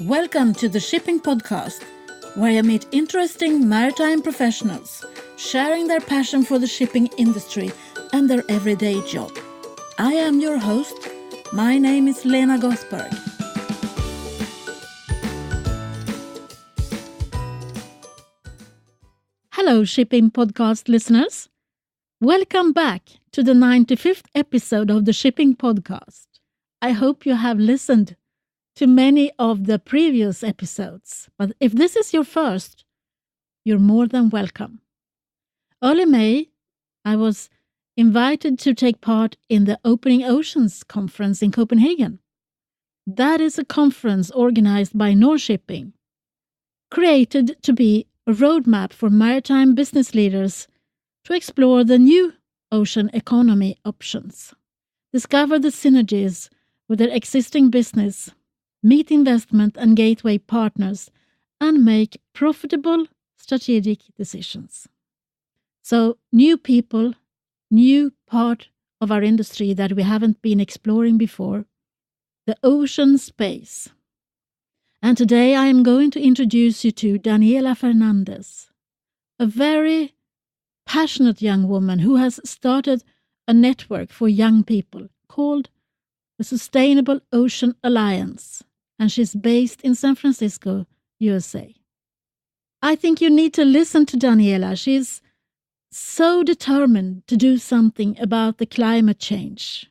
Welcome to the Shipping Podcast, where I meet interesting maritime professionals sharing their passion for the shipping industry and their everyday job. I am your host. My name is Lena Gothberg. Hello, Shipping Podcast listeners. Welcome back to the 95th episode of the Shipping Podcast. I hope you have listened to many of the previous episodes, but if this is your first, you're more than welcome. Early May, I was invited to take part in the Opening Oceans conference in Copenhagen. That is a conference organized by North Shipping, created to be a roadmap for maritime business leaders to explore the new ocean economy options, discover the synergies with their existing business, meet investment and gateway partners, and make profitable strategic decisions. So, new people, new part of our industry that we haven't been exploring before, the ocean space. And today I am going to introduce you to Daniela Fernandez, a very passionate young woman who has started a network for young people called the Sustainable Ocean Alliance, and she's based in San Francisco, USA. I think you need to listen to Daniela. She's so determined to do something about the climate change,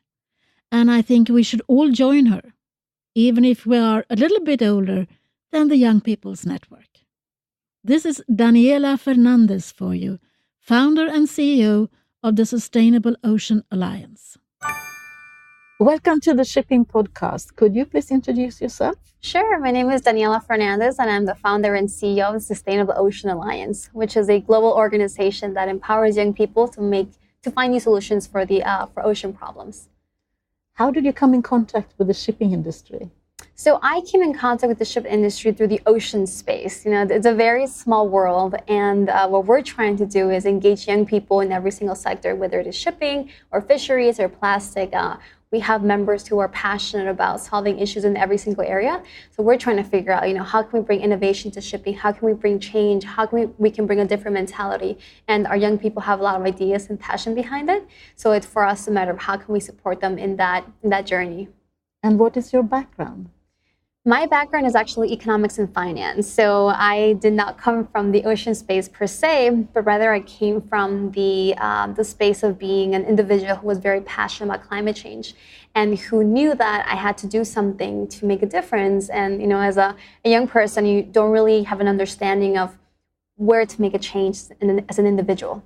and I think we should all join her, even if we are a little bit older than the Young People's Network. This is Daniela Fernandez for you, founder and CEO of the Sustainable Ocean Alliance. Welcome to the Shipping Podcast. Could you please introduce yourself? Sure. My name is Daniela Fernandez, and I'm the founder and CEO of the Sustainable Ocean Alliance, which is a global organization that empowers young people to find new solutions for ocean problems. How did you come in contact with the shipping industry? So I came in contact with the ship industry through the ocean space. It's a very small world, and what we're trying to do is engage young people in every single sector, whether it is shipping or fisheries or plastic. We have members who are passionate about solving issues in every single area. So we're trying to figure out, how can we bring innovation to shipping? How can we bring change? How can we can bring a different mentality? And our young people have a lot of ideas and passion behind it. So it's for us a matter of how can we support them in that journey. And what is your background? My background is actually economics and finance. So I did not come from the ocean space per se, but rather I came from the space of being an individual who was very passionate about climate change and who knew that I had to do something to make a difference. And, as a young person, you don't really have an understanding of where to make a change as an individual.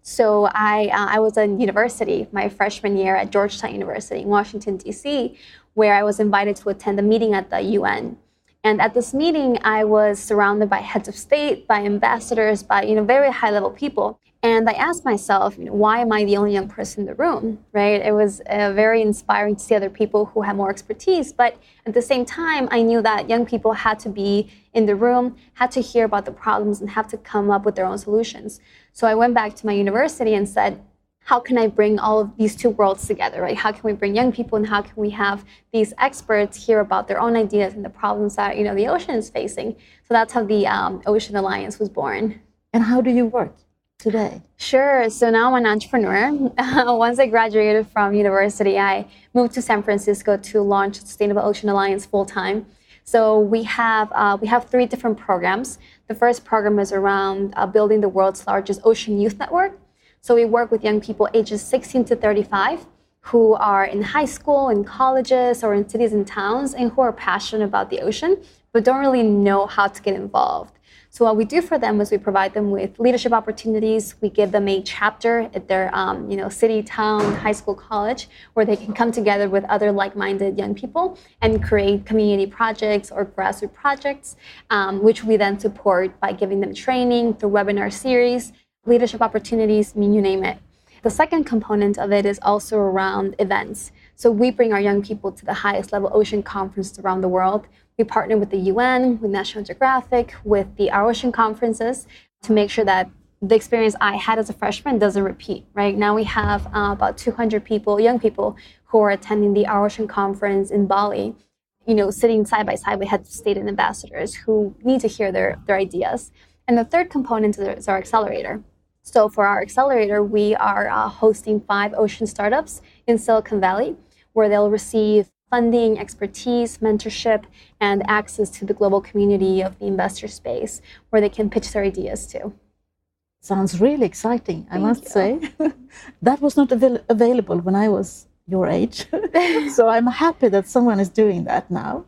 So I was in university, my freshman year at Georgetown University in Washington, D.C., where I was invited to attend a meeting at the UN. And at this meeting, I was surrounded by heads of state, by ambassadors, by very high-level people. And I asked myself, why am I the only young person in the room, right? It was very inspiring to see other people who had more expertise. But at the same time, I knew that young people had to be in the room, had to hear about the problems, and have to come up with their own solutions. So I went back to my university and said, how can I bring all of these two worlds together, right? How can we bring young people and how can we have these experts hear about their own ideas and the problems that, the ocean is facing? So that's how the Ocean Alliance was born. And how do you work today? Sure. So now I'm an entrepreneur. Once I graduated from university, I moved to San Francisco to launch Sustainable Ocean Alliance full-time. So we have 3 different programs. The first program is around building the world's largest ocean youth network. So we work with young people ages 16 to 35 who are in high school, in colleges, or in cities and towns, and who are passionate about the ocean, but don't really know how to get involved. So what we do for them is we provide them with leadership opportunities. We give them a chapter at their city, town, high school, college, where they can come together with other like-minded young people and create community projects or grassroots projects, which we then support by giving them training through webinar series, leadership opportunities, you name it. The second component of it is also around events. So we bring our young people to the highest level ocean conferences around the world. We partner with the UN, with National Geographic, with our ocean conferences to make sure that the experience I had as a freshman doesn't repeat, right? Now we have about 200 people, young people, who are attending the Our Ocean Conference in Bali. sitting side by side with heads of state and ambassadors who need to hear their ideas. And the third component is our accelerator. So for our accelerator, we are hosting 5 ocean startups in Silicon Valley, where they'll receive funding, expertise, mentorship, and access to the global community of the investor space, where they can pitch their ideas to. Sounds really exciting, I must say. That was not available when I was your age. So I'm happy that someone is doing that now.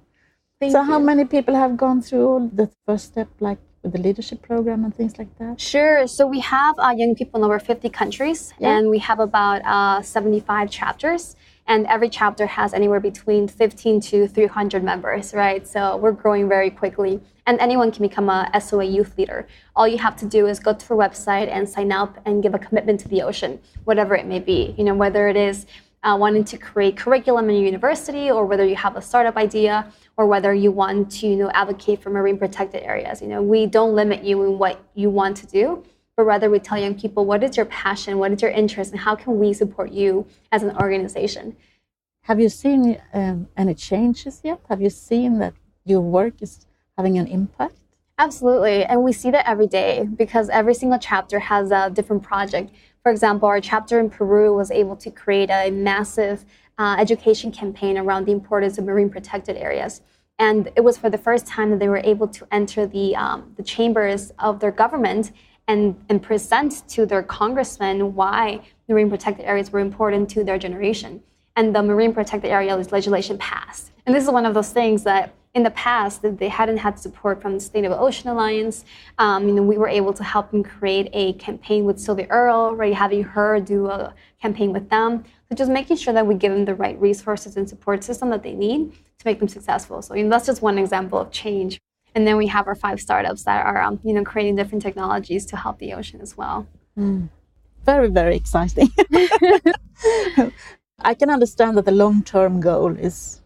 Thank you. How many people have gone through the first step, like with the leadership program and things like that? Sure. So we have young people in over 50 countries, and we have about 75 chapters. And every chapter has anywhere between 15 to 300 members, right? So we're growing very quickly. And anyone can become a SOA youth leader. All you have to do is go to our website and sign up and give a commitment to the ocean, whatever it may be. Whether it is wanting to create curriculum in your university, or whether you have a startup idea, or whether you want to advocate for marine protected areas. We don't limit you in what you want to do, but rather we tell young people, what is your passion, what is your interest, and how can we support you as an organization? Have you seen any changes yet? Have you seen that your work is having an impact? Absolutely, and we see that every day because every single chapter has a different project. For example, our chapter in Peru was able to create a massive education campaign around the importance of marine protected areas. And it was for the first time that they were able to enter the chambers of their government and present to their congressmen why marine protected areas were important to their generation. And the marine protected area legislation passed. And this is one of those things that in the past that they hadn't had support from the Sustainable Ocean Alliance. We were able to help them create a campaign with Sylvia Earle, right? Having her do a campaign with them. So just making sure that we give them the right resources and support system that they need to make them successful. So that's just one example of change. And then we have our 5 startups that are creating different technologies to help the ocean as well. Very, very exciting. I can understand that the long-term goal is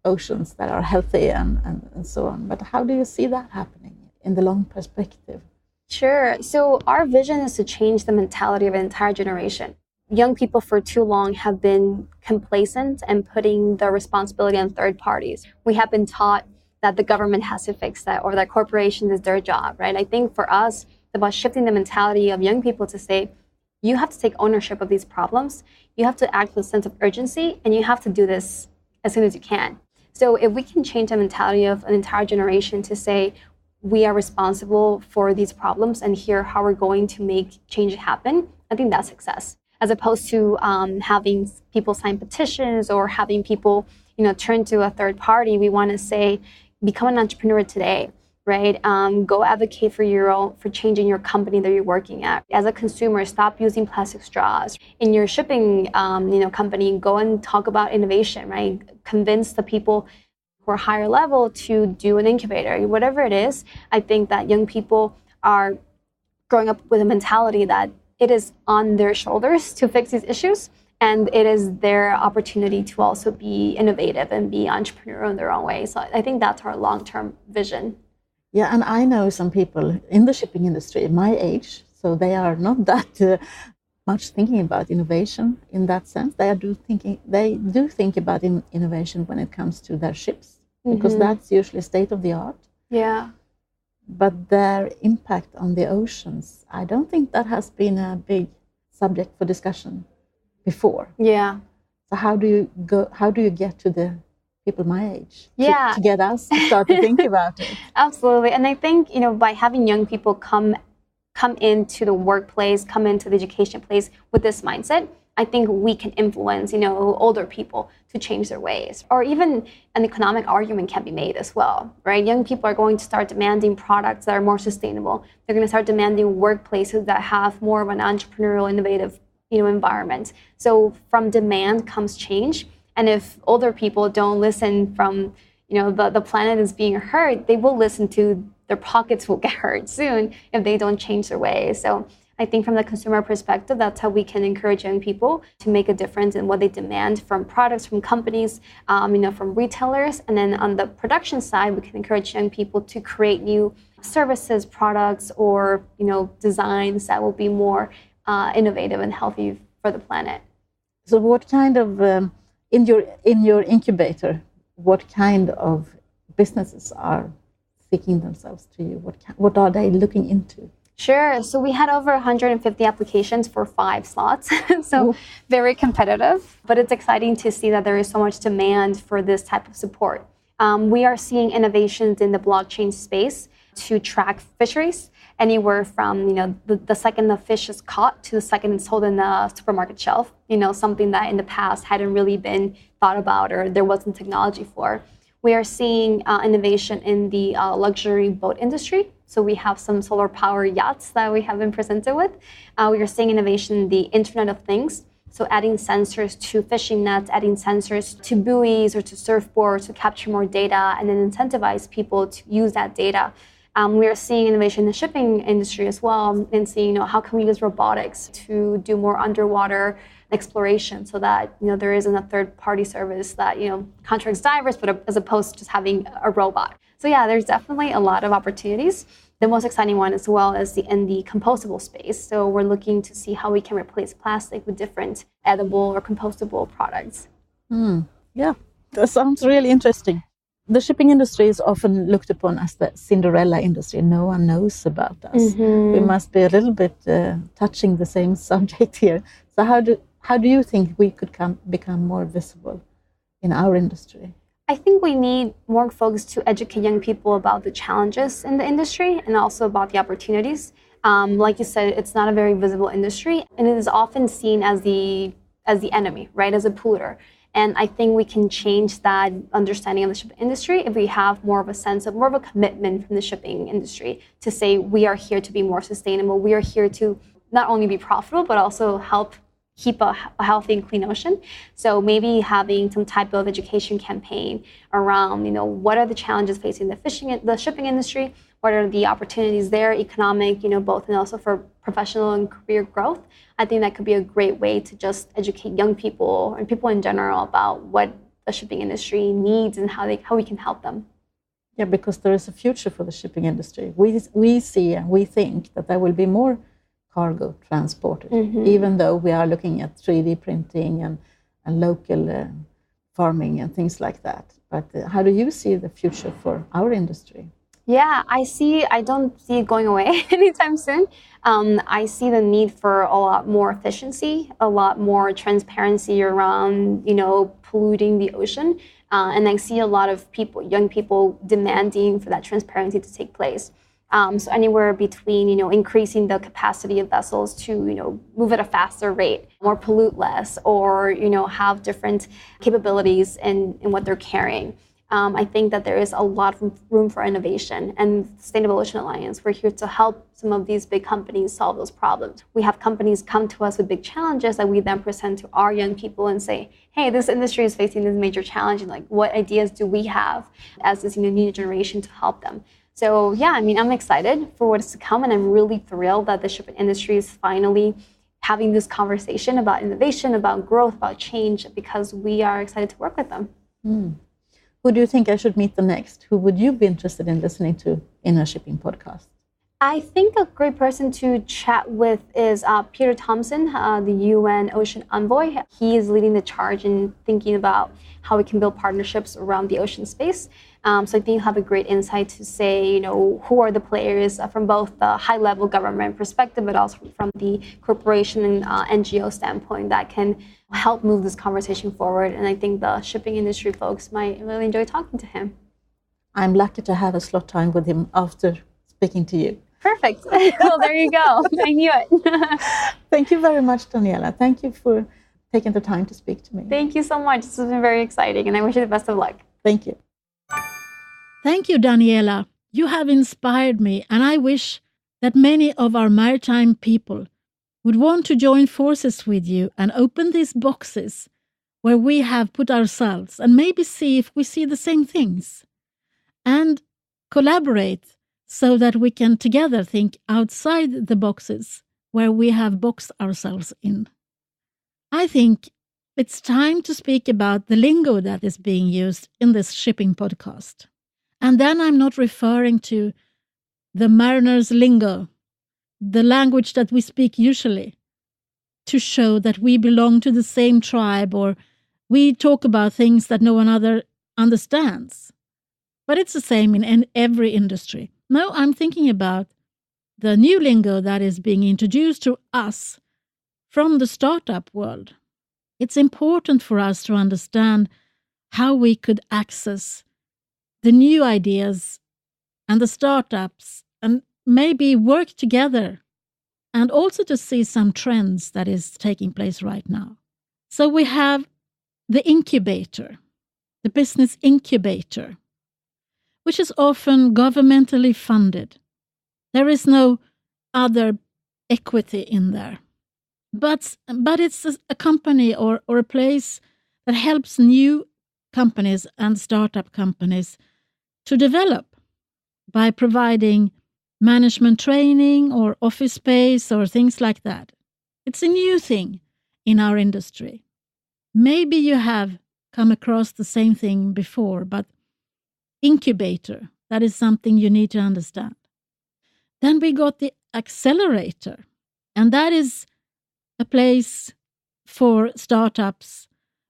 oceans that are healthy and so on. But how do you see that happening in the long perspective? Sure. So our vision is to change the mentality of an entire generation. Young people for too long have been complacent and putting the responsibility on third parties. We have been taught that the government has to fix that or that corporations is their job, right? I think for us, it's about shifting the mentality of young people to say, you have to take ownership of these problems. You have to act with a sense of urgency, and you have to do this as soon as you can. So if we can change the mentality of an entire generation to say, we are responsible for these problems and here how we're going to make change happen, I think that's success. As opposed to having people sign petitions or having people, turn to a third party, we want to say, become an entrepreneur today, right? Go advocate for changing your company that you're working at. As a consumer, stop using plastic straws. In your shipping, company, go and talk about innovation, right? Convince the people who are higher level to do an incubator. Whatever it is, I think that young people are growing up with a mentality that it is on their shoulders to fix these issues, and it is their opportunity to also be innovative and be entrepreneurial in their own way. So I think that's our long-term vision. Yeah, and I know some people in the shipping industry, my age, so they are not that much thinking about innovation in that sense. They do think about innovation when it comes to their ships, because that's usually state of the art. Yeah. But their impact on the oceans, I don't think that has been a big subject for discussion before. Yeah. So how do you get to the people my age to get us to start to think about it? Absolutely. And I think, by having young people come into the workplace, come into the education place with this mindset, I think we can influence, older people to change their ways. Or even an economic argument can be made as well, right? Young people are going to start demanding products that are more sustainable. They're going to start demanding workplaces that have more of an entrepreneurial, innovative, environment. So from demand comes change. And if older people don't listen from, the planet is being hurt, they will listen to their pockets will get hurt soon if they don't change their ways. So I think from the consumer perspective, that's how we can encourage young people to make a difference in what they demand from products, from companies, from retailers. And then on the production side, we can encourage young people to create new services, products, or, designs that will be more innovative and healthy for the planet. So what kind of, in your incubator, what kind of businesses are seeking themselves to you? What are they looking into? Sure. So we had over 150 applications for 5 slots. So very competitive, but it's exciting to see that there is so much demand for this type of support. We are seeing innovations in the blockchain space to track fisheries, anywhere from the second the fish is caught to the second it's sold in the supermarket shelf. Something that in the past hadn't really been thought about or there wasn't technology for. We are seeing innovation in the luxury boat industry. So we have some solar power yachts that we have been presented with. We are seeing innovation in the Internet of Things. So adding sensors to fishing nets, adding sensors to buoys or to surfboards to capture more data and then incentivize people to use that data. We are seeing innovation in the shipping industry as well and seeing how can we use robotics to do more underwater exploration so that there isn't a third-party service that contracts divers, but as opposed to just having a robot. So yeah, there's definitely a lot of opportunities. The most exciting one as well is in the compostable space. So we're looking to see how we can replace plastic with different edible or compostable products. Yeah, that sounds really interesting. The shipping industry is often looked upon as the Cinderella industry. No one knows about us. We must be a little bit touching the same subject here. So how do you think we could become more visible in our industry? I think we need more folks to educate young people about the challenges in the industry and also about the opportunities. Like you said, it's not a very visible industry, and it is often seen as the enemy, right, as a polluter. And I think we can change that understanding of the shipping industry if we have more of a commitment from the shipping industry to say we are here to be more sustainable. We are here to not only be profitable, but also help keep a healthy and clean ocean. So maybe having some type of education campaign around, what are the challenges facing the shipping industry? What are the opportunities there, economic, both, and also for professional and career growth? I think that could be a great way to just educate young people and people in general about what the shipping industry needs and how we can help them. Yeah, because there is a future for the shipping industry. We see and we think that there will be more cargo transported, even though we are looking at 3D printing and local farming and things like that. But how do you see the future for our industry? Yeah, I don't see it going away anytime soon. I see the need for a lot more efficiency, a lot more transparency around, polluting the ocean. And I see a lot of young people demanding for that transparency to take place. So anywhere between, increasing the capacity of vessels to, move at a faster rate, or pollute less, or, have different capabilities in what they're carrying. I think that there is a lot of room for innovation, and Sustainable Ocean Alliance, we're here to help some of these big companies solve those problems. We have companies come to us with big challenges that we then present to our young people and say, hey, this industry is facing this major challenge, and what ideas do we have as this new generation to help them? So yeah, I'm excited for what is to come, and I'm really thrilled that the shipping industry is finally having this conversation about innovation, about growth, about change, because we are excited to work with them. Who do you think I should meet the next? Who would you be interested in listening to in a shipping podcast? I think a great person to chat with is Peter Thompson, the UN Ocean Envoy. He is leading the charge in thinking about how we can build partnerships around the ocean space. So I think you'll have a great insight to say, who are the players from both the high-level government perspective, but also from the corporation and NGO standpoint that can help move this conversation forward. And I think the shipping industry folks might really enjoy talking to him. I'm lucky to have a slot time with him after speaking to you. Perfect. Well, there you go. I knew it. Thank you very much, Daniela. Thank you for taking the time to speak to me. Thank you so much. This has been very exciting, and I wish you the best of luck. Thank you. Thank you, Daniela. You have inspired me, and I wish that many of our maritime people would want to join forces with you and open these boxes where we have put ourselves and maybe see if we see the same things and collaborate so that we can together think outside the boxes where we have boxed ourselves in. I think it's time to speak about the lingo that is being used in this shipping podcast. And then I'm not referring to the mariner's lingo, the language that we speak usually, to show that we belong to the same tribe or we talk about things that no one other understands. But it's the same in every industry. No, I'm thinking about the new lingo that is being introduced to us from the startup world. It's important for us to understand how we could access the new ideas and the startups and maybe work together, and also to see some trends that is taking place right now. So we have the incubator, the business incubator, which is often governmentally funded. There is no other equity in there. But it's a company or a place that helps new companies and startup companies to develop by providing management training or office space or things like that. It's a new thing in our industry. Maybe you have come across the same thing before, but incubator, that is something you need to understand. Then we got the Accelerator, and that is a place for startups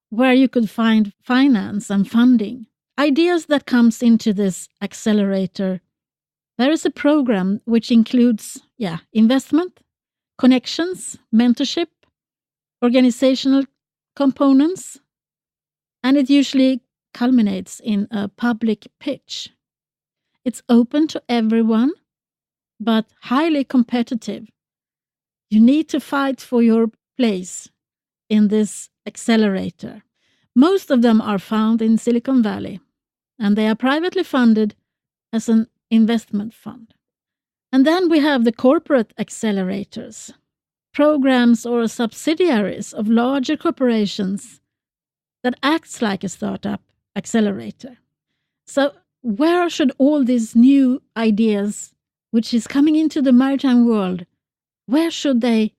where you could find finance and funding. Ideas that comes into this Accelerator. There is a program which includes investment, connections, mentorship, organizational components, and it usually culminates in a public pitch. It's open to everyone, but highly competitive. You need to fight for your place in this Accelerator. Most of them are found in Silicon Valley, and they are privately funded as an investment fund. And then we have the corporate accelerators, programs or subsidiaries of larger corporations that acts like a startup accelerator. So where should all these new ideas, which is coming into the maritime world, where should they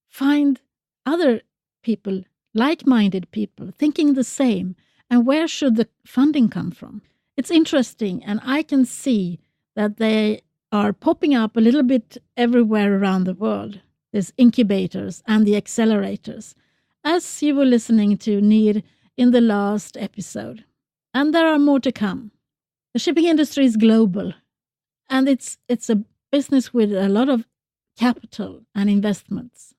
find other people, like-minded people, thinking the same? And where should the funding come from? It's interesting, and I can see that they are popping up a little bit everywhere around the world, these incubators and the accelerators, as you were listening to Nir in the last episode. And there are more to come. The shipping industry is global, and it's a business with a lot of capital and investments.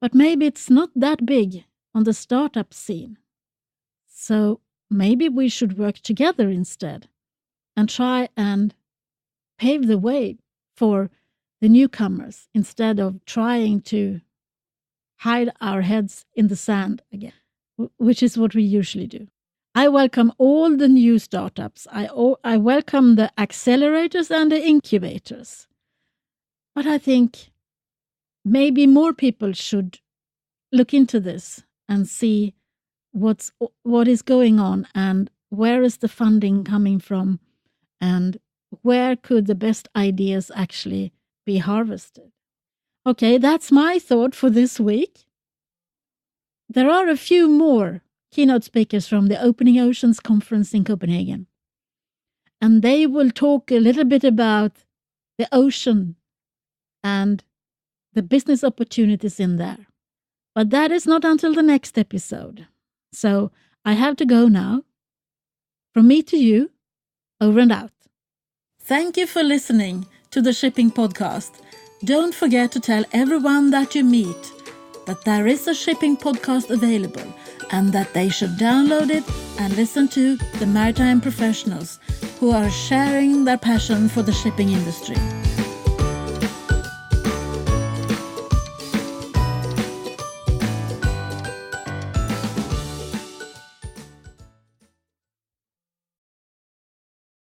But maybe it's not that big on the startup scene. So maybe we should work together instead and try and pave the way for the newcomers instead of trying to hide our heads in the sand again, which is what we usually do. I welcome all the new startups. I welcome the accelerators and the incubators. But I think maybe more people should look into this and see what is going on and where is the funding coming from and where could the best ideas actually be harvested. Okay, that's my thought for this week. There are a few more keynote speakers from the Opening Oceans conference in Copenhagen, and they will talk a little bit about the ocean and the business opportunities in there. But that is not until the next episode. So I have to go now. From me to you, over and out. Thank you for listening to the Shipping Podcast. Don't forget to tell everyone that you meet that there is a shipping podcast available and that they should download it and listen to the maritime professionals who are sharing their passion for the shipping industry.